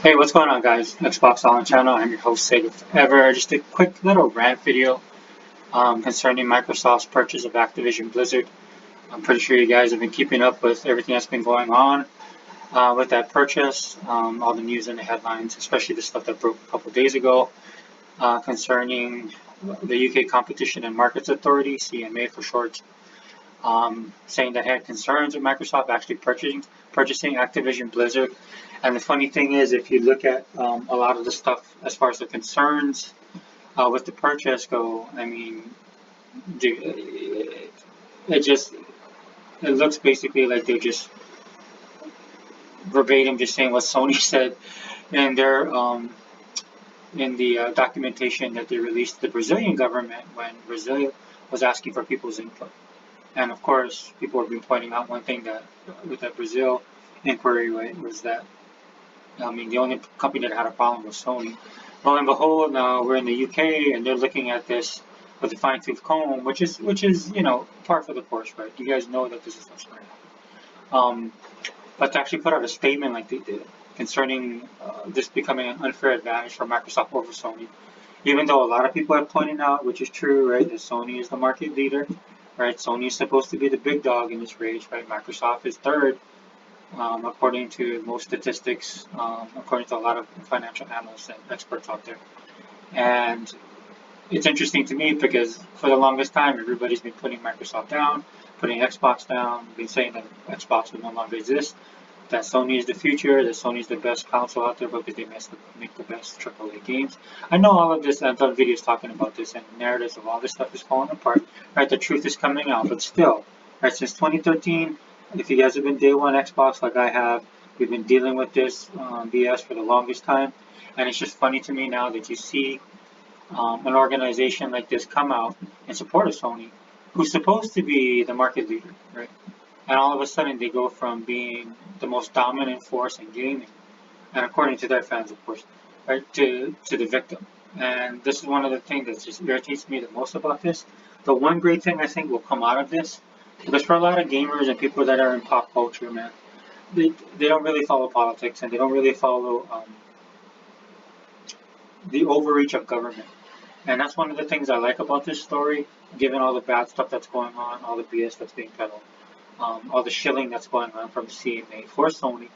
Hey, what's going on, guys? Xbox On channel. I'm your host, Sega Forever. Just a quick little rant video concerning Microsoft's purchase of Activision Blizzard. I'm pretty sure you guys have been keeping up with everything that's been going on with that purchase, all the news and the headlines, especially the stuff that broke a couple days ago concerning the UK Competition and Markets Authority, CMA for short, saying that had concerns with Microsoft actually purchasing Activision Blizzard. And the funny thing is, if you look at a lot of the stuff as far as the concerns with the purchase go, I mean, dude, it looks basically like they're just verbatim just saying what Sony said in their in the documentation that they released to the Brazilian government when Brazil was asking for people's input. And of course, people have been pointing out one thing that with that Brazil inquiry, right, was that I mean the only company that had a problem was Sony. Lo and behold, now we're in the UK and they're looking at this with a fine tooth comb, which is par for the course, right? You guys know that this is what's going to happen. But to actually put out a statement like they did concerning this becoming an unfair advantage for Microsoft over Sony, even though a lot of people have pointed out, which is true, right, that Sony is the market leader, right? Sony is supposed to be the big dog in this race, right? Microsoft is third, according to most statistics, according to a lot of financial analysts and experts out there. And it's interesting to me because for the longest time, everybody's been putting Microsoft down, putting Xbox down, been saying that Xbox will no longer exist, that Sony is the future, that Sony is the best console out there because they make the best AAA games. I know all of this, I've done videos talking about this, and narratives of all this stuff is falling apart, right? The truth is coming out, but still, right, since 2013, if you guys have been day one Xbox like I have, we've been dealing with this BS for the longest time, and it's just funny to me now that you see an organization like this come out in support of Sony, who's supposed to be the market leader, right? And all of a sudden they go from being the most dominant force in gaming, and according to their fans, of course, right, to the victim. And this is one of the things that just irritates me the most about this. The one great thing I think will come out of this, because for a lot of gamers and people that are in pop culture, man, they don't really follow politics and they don't really follow the overreach of government. And that's one of the things I like about this story, given all the bad stuff that's going on, all the BS that's being peddled, all the shilling that's going on from CMA for Sony.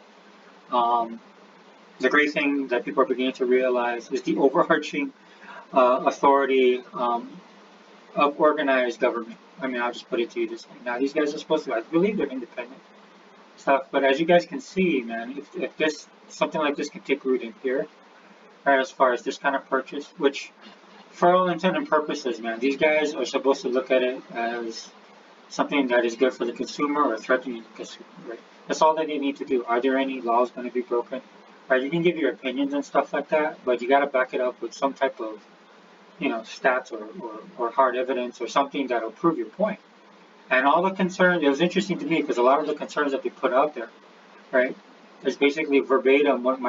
The great thing that people are beginning to realize is the overarching authority of organized government. I mean, I'll just put it to you this way. Now, these guys are supposed to, I believe they're independent stuff, but as you guys can see, man, if this, something like this can take root in here, right, as far as this kind of purchase, which for all intent and purposes, man, these guys are supposed to look at it as something that is good for the consumer or threatening the consumer, right? That's all that they need to do. Are there any laws going to be broken? Right, you can give your opinions and stuff like that, but you got to back it up with some type of, stats or hard evidence or something that'll prove your point. And all the concerns, it was interesting to me because a lot of the concerns that they put out there, right, is basically verbatim what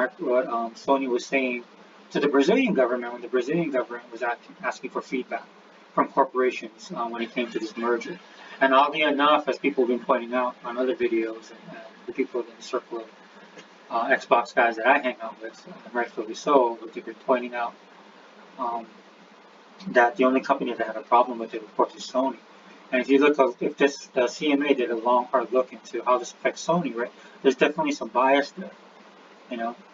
Sony was saying to the Brazilian government when the Brazilian government was asking for feedback from corporations when it came to this merger. And oddly enough, as people have been pointing out on other videos and the people in the circle of Xbox guys that I hang out with, rightfully so, but they've been pointing out that the only company that had a problem with it, of course, is Sony. And if you look, if the CMA did a long, hard look into how this affects Sony, right, there's definitely some bias there.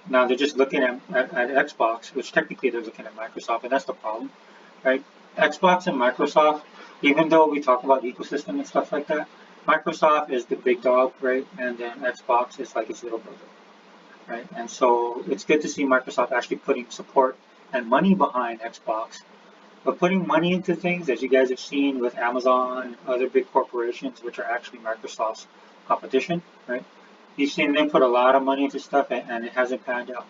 Now they're just looking at Xbox, which technically they're looking at Microsoft, and that's the problem, right? Xbox and Microsoft, even though we talk about ecosystem and stuff like that, Microsoft is the big dog, right? And then Xbox is like its little brother, right? And so it's good to see Microsoft actually putting support and money behind Xbox, but putting money into things, as you guys have seen with Amazon and other big corporations, which are actually Microsoft's competition, right? You've seen them put a lot of money into stuff and it hasn't panned out,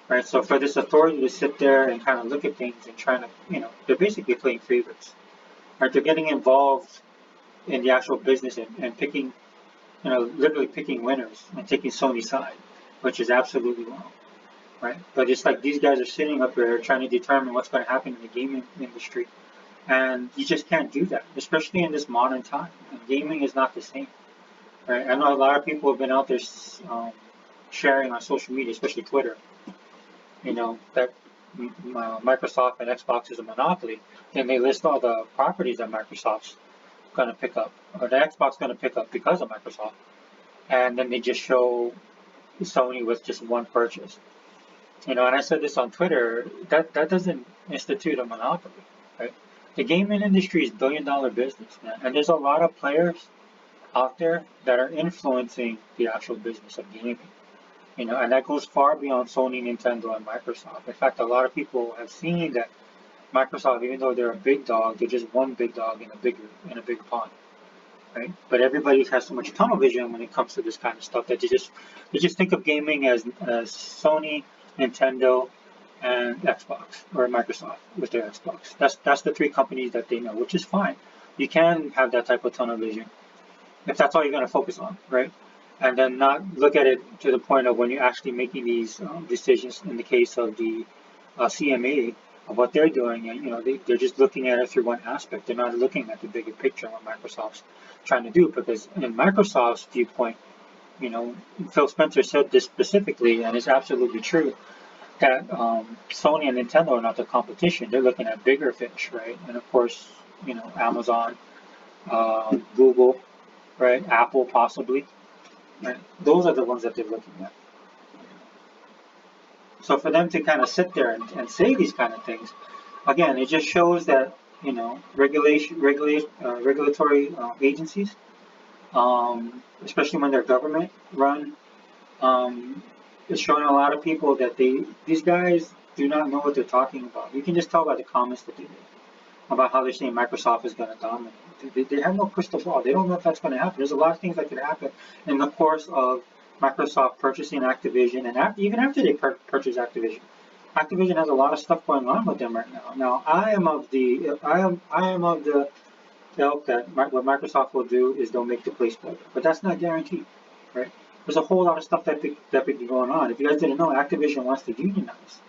right? So for this authority to sit there and kind of look at things and trying to, they're basically playing favorites, right? They're getting involved in the actual business and picking, literally picking winners and taking Sony's side, which is absolutely wrong, right? But it's like these guys are sitting up there trying to determine what's going to happen in the gaming industry. And you just can't do that, especially in this modern time. And gaming is not the same. Right. I know a lot of people have been out there sharing on social media, especially Twitter, that Microsoft and Xbox is a monopoly, then they list all the properties that Microsoft's going to pick up, or the Xbox going to pick up because of Microsoft, and then they just show Sony with just one purchase. And I said this on Twitter, that doesn't institute a monopoly, right? The gaming industry is $1 billion business, man, and there's a lot of players out there that are influencing the actual business of gaming. And that goes far beyond Sony, Nintendo, and Microsoft. In fact, a lot of people have seen that Microsoft, even though they're a big dog, they're just one big dog in a big pond, right? But everybody has so much tunnel vision when it comes to this kind of stuff that they just think of gaming as Sony, Nintendo, and Xbox, or Microsoft with their Xbox. That's the three companies that they know, which is fine. You can have that type of tunnel vision if that's all you're going to focus on, right? And then not look at it to the point of when you're actually making these decisions. In the case of the CMA, of what they're doing, and they're just looking at it through one aspect. They're not looking at the bigger picture of what Microsoft's trying to do. Because in Microsoft's viewpoint, Phil Spencer said this specifically, and it's absolutely true, that Sony and Nintendo are not the competition. They're looking at bigger fish, right? And of course, Amazon, Google, right? Apple possibly. Right? Those are the ones that they're looking at. So for them to kind of sit there and say these kind of things, again, it just shows that regulatory agencies, especially when they're government run, is showing a lot of people that these guys do not know what they're talking about. You can just tell by the comments that they make about how they're saying Microsoft is going to dominate. They have no crystal ball. They don't know if that's going to happen. There's a lot of things that could happen in the course of Microsoft purchasing Activision, and even after they purchase Activision. Activision has a lot of stuff going on with them right now. Now, I am of the ilk that what Microsoft will do is they'll make the place better, but that's not guaranteed, right? There's a whole lot of stuff that could be going on. If you guys didn't know, Activision wants to unionize,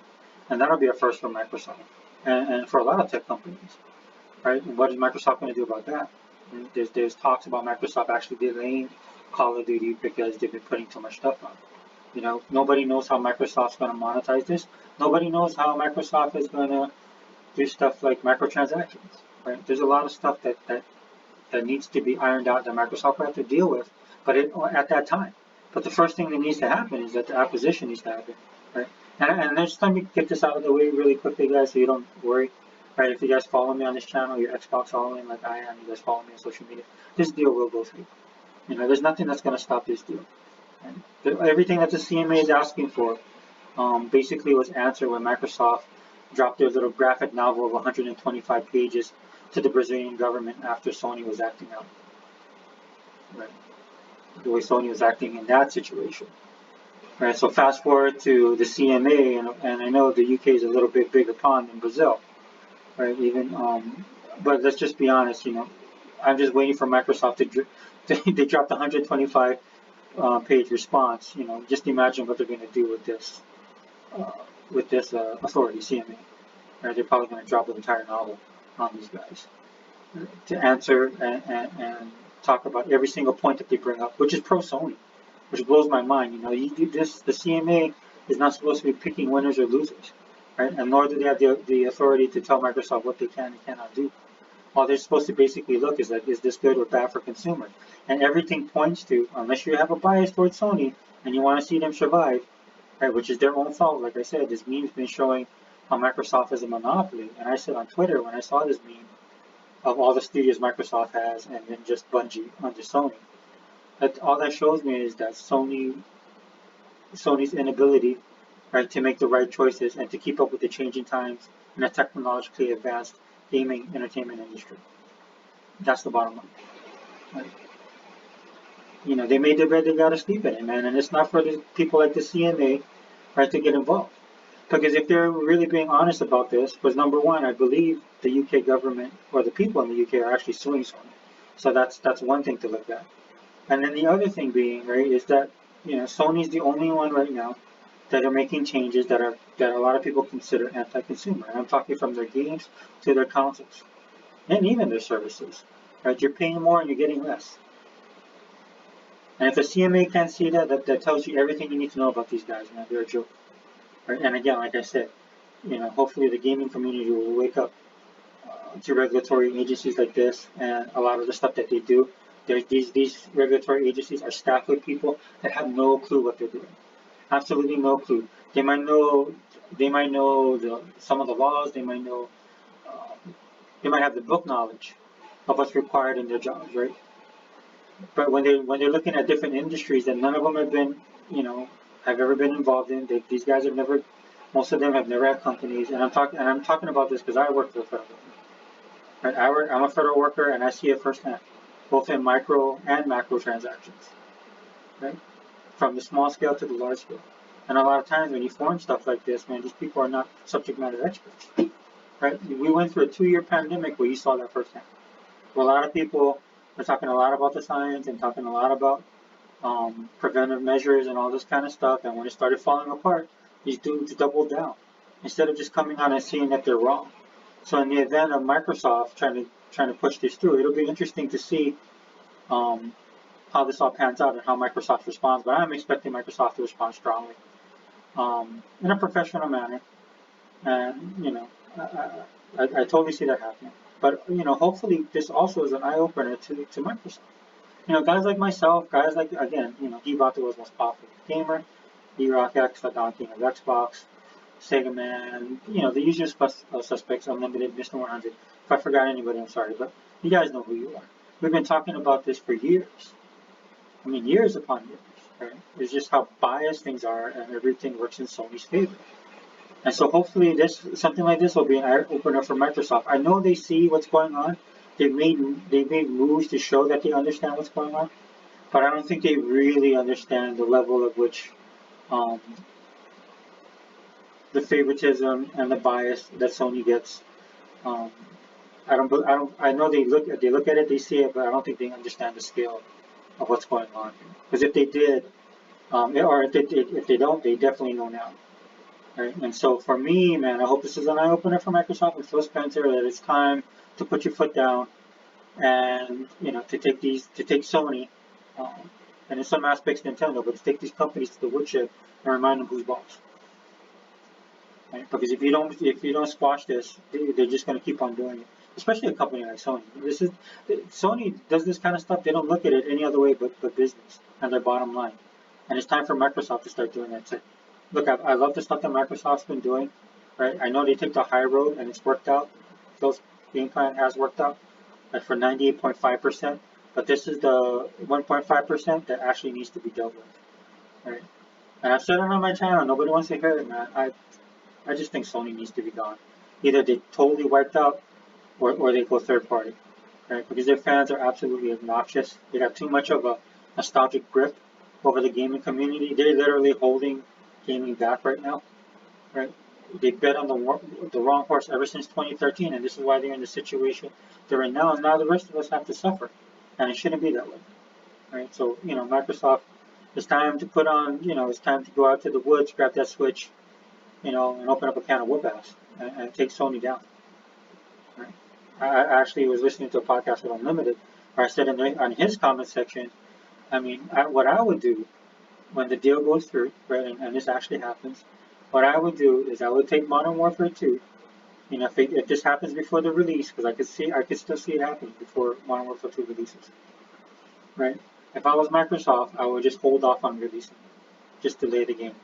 and that'll be a first for Microsoft and for a lot of tech companies. Right? And what is Microsoft going to do about that? And there's talks about Microsoft actually delaying Call of Duty because they've been putting too much stuff on. Nobody knows how Microsoft's going to monetize this. Nobody knows how Microsoft is going to do stuff like microtransactions. Right? There's a lot of stuff that needs to be ironed out that Microsoft will have to deal with, but at that time. But the first thing that needs to happen is that the acquisition needs to happen. Right? And just let me get this out of the way really quickly, guys, so you don't worry. Right, if you guys follow me on this channel, your Xbox following like I am, you guys follow me on social media, this deal will go through. There's nothing that's going to stop this deal. Right? Everything that the CMA is asking for basically was answered when Microsoft dropped their little graphic novel of 125 pages to the Brazilian government after Sony was acting out. Right? The way Sony was acting in that situation. Right, so fast forward to the CMA, and I know the UK is a little bit bigger pond than Brazil. Right, but let's just be honest, I'm just waiting for Microsoft they dropped the 125 page response, just imagine what they're going to do with this authority, CMA. Right, they're probably going to drop the entire novel on these guys to answer and talk about every single point that they bring up, which is pro Sony, which blows my mind. The CMA is not supposed to be picking winners or losers. Right? And nor do they have the authority to tell Microsoft what they can and cannot do. All they're supposed to basically look is this good or bad for consumers? And everything points to, unless you have a bias towards Sony and you want to see them survive, right, which is their own fault. Like I said, this meme's been showing how Microsoft is a monopoly. And I said on Twitter when I saw this meme of all the studios Microsoft has and then just Bungie under Sony, that all that shows me is that Sony's inability, right, to make the right choices and to keep up with the changing times in a technologically advanced gaming entertainment industry. That's the bottom line. Right? They made their bed, they gotta sleep in it, man. And it's not for the people like the CMA, right, to get involved. Because if they're really being honest about this, because number one, I believe the UK government or the people in the UK are actually suing Sony. So that's one thing to look at. And then the other thing being, right, is that Sony's the only one right now that are making changes that a lot of people consider anti-consumer. And I'm talking from their games to their consoles, and even their services. Right? You're paying more and you're getting less. And if the CMA can't see that tells you everything you need to know about these guys, man. They're a joke. right? And again, like I said, hopefully the gaming community will wake up to regulatory agencies like this and a lot of the stuff that they do. These regulatory agencies are staffed with people that have no clue what they're doing. Absolutely no clue. They might know some of the laws. They might have the book knowledge of what's required in their jobs, right? But when they're looking at different industries that none of them have ever been involved in, these guys have never, most of them have never had companies. And I'm talking about this because I work for the federal government. Right? I'm a federal worker and I see it firsthand, both in micro and macro transactions, right? From the small scale to the large scale. And a lot of times when you form stuff like this, man, these people are not subject matter experts, right? We went through a 2-year pandemic where you saw that firsthand. Where a lot of people were talking a lot about the science and talking a lot about preventive measures and all this kind of stuff. And when it started falling apart, these dudes doubled down instead of just coming on and seeing that they're wrong. So in the event of Microsoft trying to push this through, it'll be interesting to see how this all pans out and how Microsoft responds. But I'm expecting Microsoft to respond strongly in a professional manner, and I totally see that happening. But hopefully this also is an eye opener to Microsoft. Guys like myself, guys like again, D-Bot was most popular gamer, D-Rock X, the Donkey of Xbox, Sega Man, the usual suspects, Unlimited, Mr. 100. If I forgot anybody, I'm sorry, but you guys know who you are. We've been talking about this for years. I mean, years upon years, right? It's just how biased things are and everything works in Sony's favor. And so hopefully something like this will be an eye opener for Microsoft. I know they see what's going on. They've made moves to show that they understand what's going on, but I don't think they really understand the level of which the favoritism and the bias that Sony gets. I know they look at it, they see it, but I don't think they understand the scale of what's going on. Because if they did, or if they don't, they definitely know now. Right? And so for me, man, I hope this is an eye opener for Microsoft and Phil Spencer that it's time to put your foot down and to take Sony and in some aspects Nintendo, but to take these companies to the woodshed and remind them who's boss. Right? Because if you don't squash this, they're just going to keep on doing it. Especially a company like Sony. Sony does this kind of stuff. They don't look at it any other way but business and their bottom line. And it's time for Microsoft to start doing that too. Look, I love the stuff that Microsoft's been doing. Right? I know they took the high road and it's worked out. Phil's game plan has worked out for 98.5%. But this is the 1.5% that actually needs to be dealt with. Right? And I've said it on my channel. Nobody wants to hear it, man. I just think Sony needs to be gone. Either they totally wiped out or they go third party, right? Because their fans are absolutely obnoxious. They got too much of a nostalgic grip over the gaming community. They're literally holding gaming back right now, right? They bet on the wrong horse ever since 2013, and this is why they're in the situation they're in now. And now the rest of us have to suffer, and it shouldn't be that way, right? So Microsoft, it's time to put on, it's time to go out to the woods, grab that switch, and open up a can of whoop ass and take Sony down. Right? I actually was listening to a podcast with Unlimited, where I said on his comment section, what I would do when the deal goes through, right, and this actually happens, what I would do is I would take Modern Warfare 2. If this happens before the release, because I could still see it happening before Modern Warfare 2 releases, right? If I was Microsoft, I would just hold off on releasing it, just delay the game.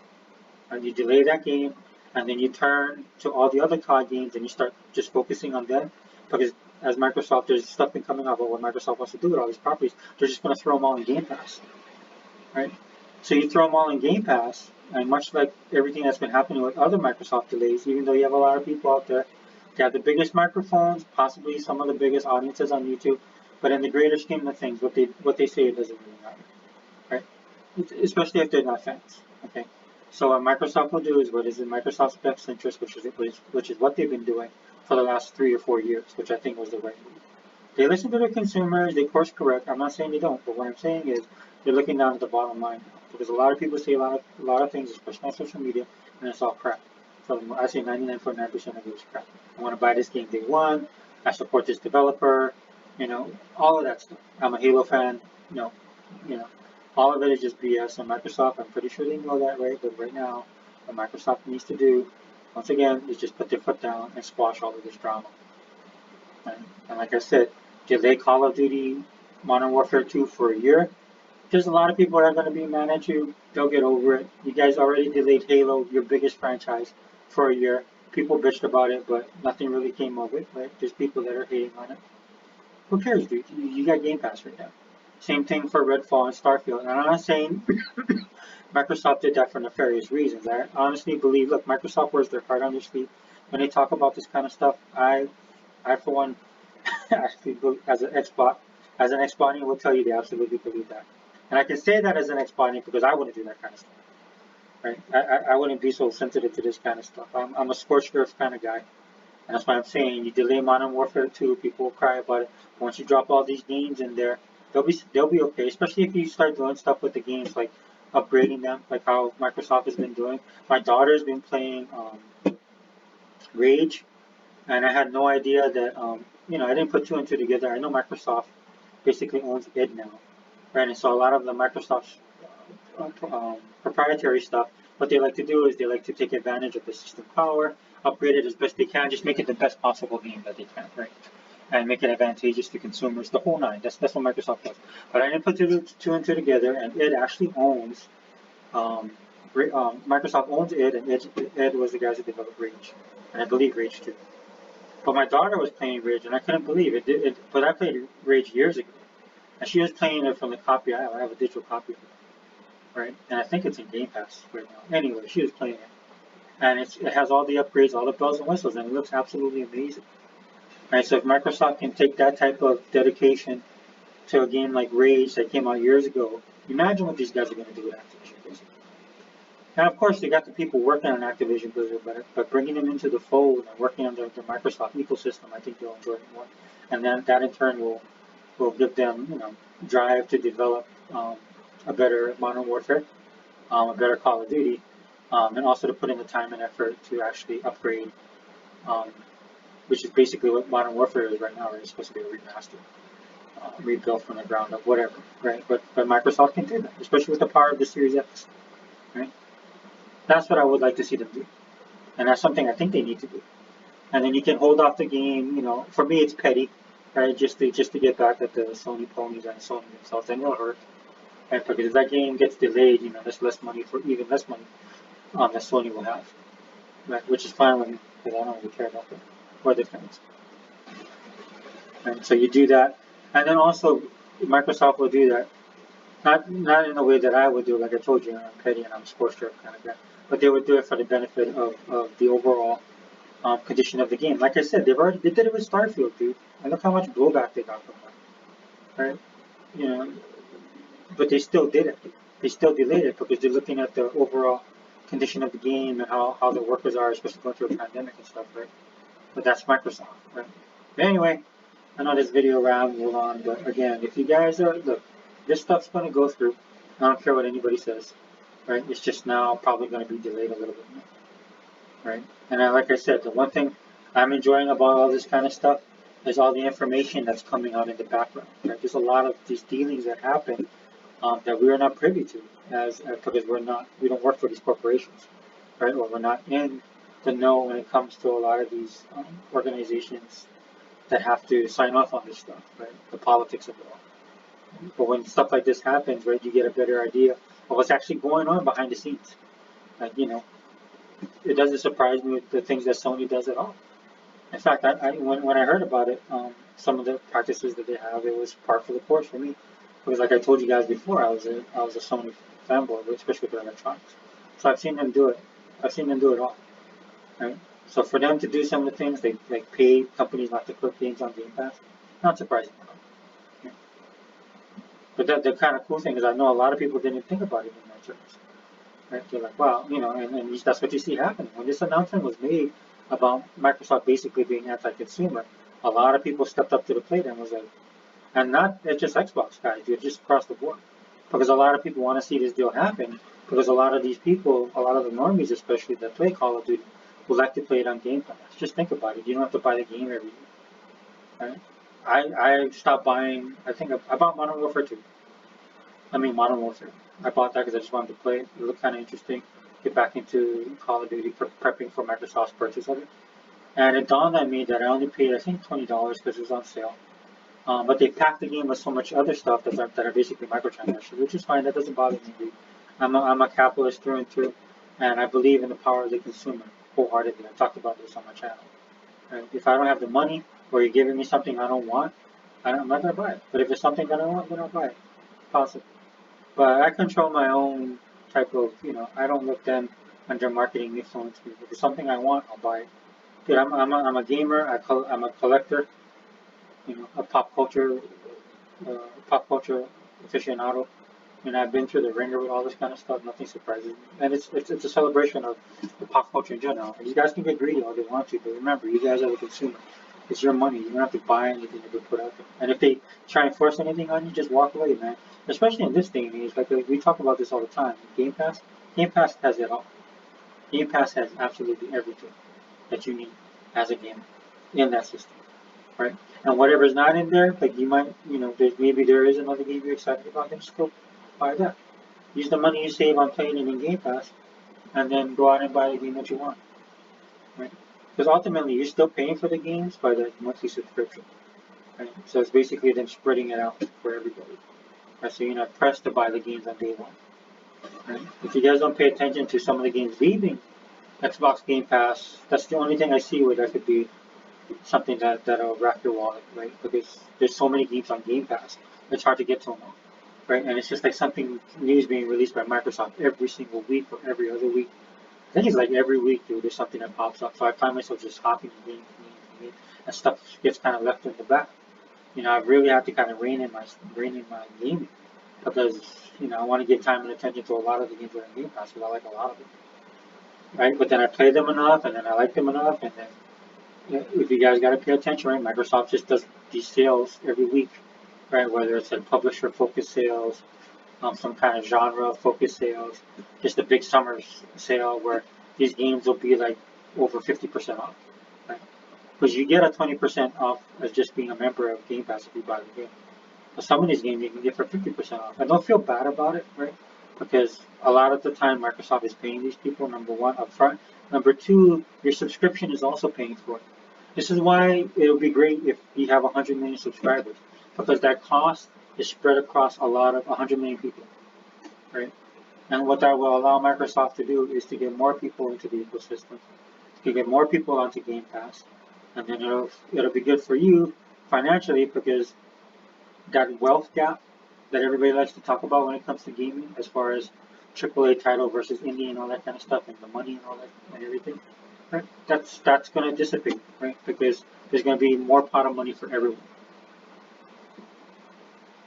And you delay that game, and then you turn to all the other COD games and you start just focusing on them. Because as Microsoft, there's stuff been coming up about what Microsoft wants to do with all these properties. They're just going to throw them all in Game Pass, right? So you throw them all in Game Pass, and much like everything that's been happening with other Microsoft delays, even though you have a lot of people out there, they have the biggest microphones, possibly some of the biggest audiences on YouTube, but in the greater scheme of things, what they say, it doesn't really matter, right? Especially if they're not fans, okay? So what Microsoft will do is what is in Microsoft's best interest, which is what they've been doing for the last 3 or 4 years, which I think was the right move. They listen to their consumers, they course correct. I'm not saying they don't, but what I'm saying is they're looking down at the bottom line now. Because a lot of people say a lot of things, especially on social media, and it's all crap. So I say 99.9% of it is crap. I want to buy this game day one. I support this developer. All of that stuff. I'm a Halo fan. All of it is just BS on Microsoft. I'm pretty sure they know that, right? But right now, What Microsoft needs to do, once again, is just put their foot down and squash all of this drama. And like I said, delay Call of Duty Modern Warfare 2 for a year. There's a lot of people that are going to be mad at you. They'll get over it. You guys already delayed Halo, your biggest franchise, for a year. People bitched about it, but nothing really came of it, right? There's people that are hating on it. Who cares, dude? You got Game Pass right now. Same thing for Redfall and Starfield. And I'm not saying Microsoft did that for nefarious reasons. I honestly believe, look, Microsoft wears their heart on their sleeve. When they talk about this kind of stuff, I for one, actually, as an Xbox, will tell you they absolutely believe that. And I can say that as an Xbox because I wouldn't do that kind of stuff, right? I wouldn't be so sensitive to this kind of stuff. I'm a scorched earth kind of guy. And that's why I'm saying you delay Modern Warfare 2, people will cry about it. Once you drop all these games in there, they'll be okay. Especially if you start doing stuff with the games like upgrading them, like how Microsoft has been doing. My daughter's been playing Rage, and I had no idea that I didn't put two and two together. I know Microsoft basically owns id now, right? And so a lot of the Microsoft's proprietary stuff, what they like to do is they like to take advantage of the system power, upgrade it as best they can, just make it the best possible game that they can, right? And make it advantageous to consumers, the whole nine. That's what Microsoft does. But I didn't put two and two together, and it actually owns, Microsoft owns id, and id was the guys that developed Rage, and I believe Rage 2. But my daughter was playing Rage, and I couldn't believe it. But I played Rage years ago, and she was playing it from the copy I have. I have a digital copy of it, right? And I think it's in Game Pass right now. Anyway, she was playing it, and it has all the upgrades, all the bells and whistles, and it looks absolutely amazing. Right, so if Microsoft can take that type of dedication to a game like Rage that came out years ago, imagine what these guys are going to do with Activision Blizzard. And of course, they got the people working on Activision Blizzard, but bringing them into the fold and working on the Microsoft ecosystem, I think they'll enjoy it more. And then that in turn will give them, drive to develop a better Modern Warfare, a better Call of Duty, and also to put in the time and effort to actually upgrade, which is basically what Modern Warfare is right now. Right? It's supposed to be a remaster, rebuilt from the ground up, whatever, right? But Microsoft can do that, especially with the power of the Series X, right? That's what I would like to see them do, and that's something I think they need to do. And then you can hold off the game. For me, it's petty, right? Just to get back at the Sony ponies and Sony themselves, and it'll hurt. Right? Because if that game gets delayed, there's less money that Sony will have, right? Which is fine with me because I don't really care about them or their fans. And so you do that, and then also Microsoft will do that. Not in the way that I would do, like I told you, I'm petty and I'm a sports kind of guy. But they would do it for the benefit of the overall condition of the game. Like I said, they did it with Starfield, dude. And look how much blowback they got from that, right? But they still did it. They still delayed it because they're looking at the overall condition of the game and how the workers are, especially going through a pandemic and stuff, right? But that's Microsoft, right? But anyway, I know this video rambled on, but again, if you guys look, this stuff's going to go through. I don't care what anybody says, right? It's just now probably going to be delayed a little bit more, right? And like I said, the one thing I'm enjoying about all this kind of stuff is all the information that's coming out in the background, right? There's a lot of these dealings that happen that we are not privy to because we don't work for these corporations, right? Or we're not in the know when it comes to a lot of these organizations that have to sign off on this stuff, right? The politics of it all. But when stuff like this happens, right, you get a better idea of what's actually going on behind the scenes. Like, it doesn't surprise me with the things that Sony does at all. In fact, when I heard about it, some of the practices that they have, it was par for the course for me. Because like I told you guys before, I was a Sony fanboy, especially for electronics. So I've seen them do it. I've seen them do it all, right? So for them to do some of the things, they like pay companies not to put games on Game Pass, not surprising at all. But the kind of cool thing is I know a lot of people didn't think about it in that terms. Right? They're like, wow, and that's what you see happening. When this announcement was made about Microsoft basically being anti-consumer, a lot of people stepped up to the plate and was like, and not it's just Xbox guys, dude, just across the board. Because a lot of people want to see this deal happen, because a lot of these people, a lot of the normies especially that play Call of Duty, would like to play it on Game Pass. Just think about it. You don't have to buy the game every year. Right? I stopped buying, I bought Modern Warfare 2. Modern Warfare. I bought that because I just wanted to play it. It looked kind of interesting. get back into Call of Duty, prepping for Microsoft's purchase of it. And it dawned on me that I only paid, I think, $20 because it was on sale. But they packed the game with so much other stuff that are basically microtransactions, which is fine. That doesn't bother me, dude. I'm a capitalist through and through, and I believe in the power of the consumer wholeheartedly. I've talked about this on my channel. Right? If I don't have the money, or you're giving me something I don't want, I'm not gonna buy it. But if it's something that I want, then I'll buy it. Possible. But I control my own type of, I don't let them under marketing influence me. If it's something I want, I'll buy it. Dude, I'm a gamer. I'm a collector. A pop culture aficionado. I've been through the ringer with all this kind of stuff. Nothing surprises me, and it's a celebration of the pop culture in general. And you guys can get greedy all they want to, but remember, you guys are the consumer. It's your money. You don't have to buy anything that they put out there. And if they try and force anything on you, just walk away, man. Especially in this day and age, like we talk about this all the time. Game Pass has it all. Game Pass has absolutely everything that you need as a gamer in that system, right? And whatever's not in there, like you might, maybe there is another game you're excited about, then just go buy that. Use the money you save on playing it in Game Pass, and then go out and buy the game that you want, right? Because ultimately, you're still paying for the games by the monthly subscription, right? So it's basically them spreading it out for everybody, right? So you're not pressed to buy the games on day one, right? If you guys don't pay attention to some of the games leaving Xbox Game Pass, that's the only thing I see where that could be something that'll wrap your wallet, right? Because there's so many games on Game Pass, it's hard to get to them all, right? And it's just like something new is being released by Microsoft every single week or every other week. I think it's like every week, dude, there's something that pops up. So I find myself just hopping game, and stuff gets kind of left in the back. I really have to kind of rein in my gaming because I want to give time and attention to a lot of the games that are in Game Pass because I like a lot of them, right? But then I play them enough, and then I like them enough, and then if you guys got to pay attention, right? Microsoft just does these sales every week, right? Whether it's a publisher focused sales, some kind of genre focused sales, just a big summer sale where these games will be like over 50% off, right? Because you get a 20% off as just being a member of Game Pass if you buy the game. But some of these games you can get for 50% off. And don't feel bad about it, right? Because a lot of the time Microsoft is paying these people, number one, upfront. Number two, your subscription is also paying for it. This is why it would be great if you have 100 million subscribers, because that cost is spread across 100 million people, right? And what that will allow Microsoft to do is to get more people into the ecosystem, to get more people onto Game Pass, and then it'll be good for you financially because that wealth gap that everybody likes to talk about when it comes to gaming, as far as AAA title versus indie and all that kind of stuff, and the money and all that and everything, right? That's going to dissipate, right? Because there's going to be more pot of money for everyone.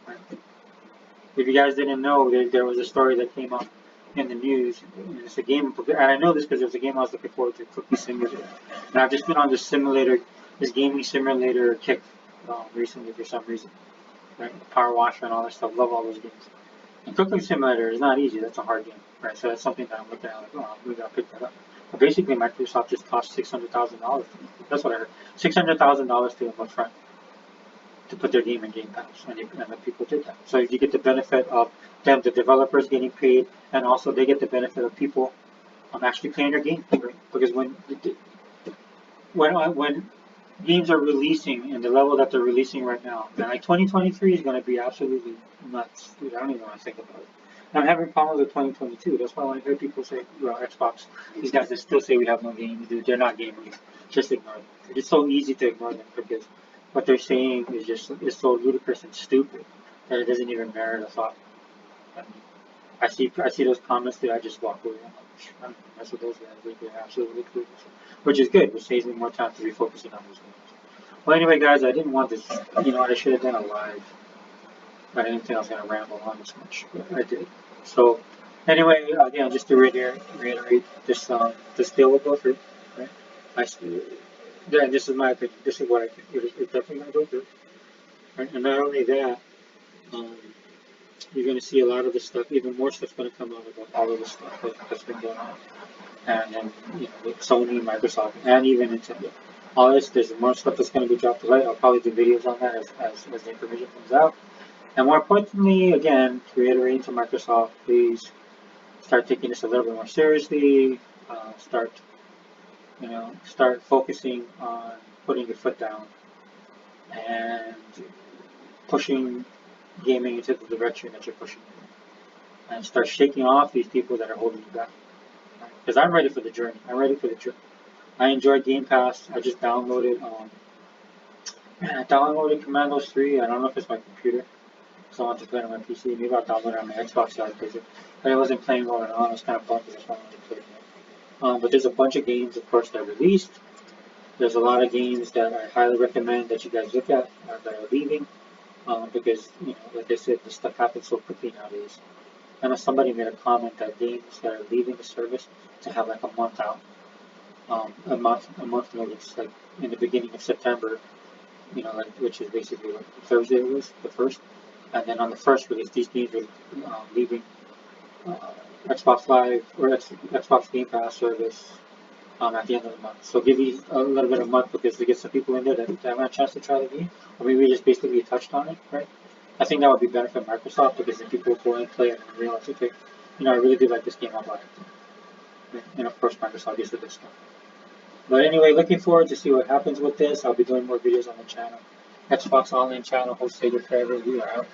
Right? If you guys didn't know, there was a story that came up in the news. And it's a game, and I know this because it was a game I was looking forward to, Cookie Simulator. And I've just been on this gaming simulator kick recently for some reason. Right? Power Washer and all that stuff. Love all those games. And Cooking Simulator is not easy. That's a hard game, right? So that's something that I'm looking at like, oh, we gotta pick that up. But basically, Microsoft just cost $600,000. That's what I heard. $600,000 to them up front to put their game in Game Pass, and the people did that. So you get the benefit of them, the developers getting paid, and also they get the benefit of people actually playing their game, right? Because when games are releasing in the level that they're releasing right now, and like 2023 is going to be absolutely nuts. Dude, I don't even want to think about it. And I'm having problems with 2022. That's why when I hear people say, well, Xbox, these guys that still say we have no games, dude, they're not gamers. Just ignore them. It's so easy to ignore them because what they're saying is so ludicrous and stupid that it doesn't even merit a thought. I mean, I see those comments that I just walk away. I'm like, that's what those guys think. They're absolutely clueless. Which is good, which saves me more time to be focusing on those games. Well, anyway, guys, I didn't want this. You know what? I should have done a live. I didn't think I was going to ramble on this much, but I did. So, anyway, again, just to reiterate, this deal will go through. Right? This is my opinion. This is what I think. It's definitely going to go through. Right? And not only that, you're going to see a lot of this stuff, even more stuff going to come out about all of this stuff that's been going on. And with Sony, Microsoft, and even Nintendo. All this, there's more stuff that's going to be dropped to light. I'll probably do videos on that as the information comes out. And more importantly, again, to reiterate to Microsoft, please start taking this a little bit more seriously. Start focusing on putting your foot down and pushing gaming into the direction that you're pushing it, and start shaking off these people that are holding you back. Because I'm ready for the journey. I'm ready for the journey. I enjoy Game Pass. I just downloaded. I downloaded Commandos 3. I don't know if it's my computer, so I want to play it on my PC. Maybe I'll download it on my Xbox side because I wasn't playing well at all. I was kind of bummed because I wanted to play it. But there's a bunch of games, of course, that are released. There's a lot of games that I highly recommend that you guys look at that are leaving. Because, like I said, this stuff happens so quickly nowadays. I know somebody made a comment that games that are leaving the service to have like a month out, a month notice, like in the beginning of September, like which is basically like Thursday was the first, and then on the first release, these games are leaving Xbox Live or Xbox Game Pass service at the end of the month. So give you a little bit of a month because to get some people in there that haven't had a chance to try the game, or maybe just basically touched on it, right? I think that would be better for Microsoft because then people will go and play it and realize, okay, I really do like this game, I'll buy it. And of course, Microsoft gets the discount. But anyway, looking forward to see what happens with this. I'll be doing more videos on the channel. Xbox Online channel, host Sega Forever. We are out.